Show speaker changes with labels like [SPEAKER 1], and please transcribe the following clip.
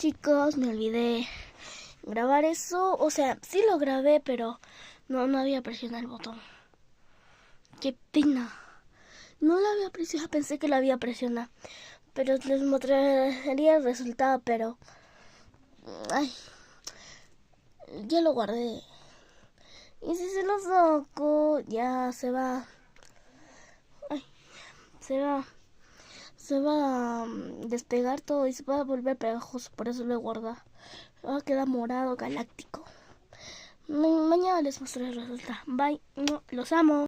[SPEAKER 1] Chicos, me olvidé grabar eso. O sea, sí lo grabé, pero no había presionado el botón. Qué pena. No lo había presionado, pensé que lo había presionado. Pero les mostraría el resultado, pero... Ay, ya lo guardé. Y si se lo saco, ya se va. Ay, se va. Se va a despegar todo y se va a volver pegajoso. Por eso lo he guardado. Va a quedar morado galáctico. Mañana les mostraré el resultado. Bye. Los amo.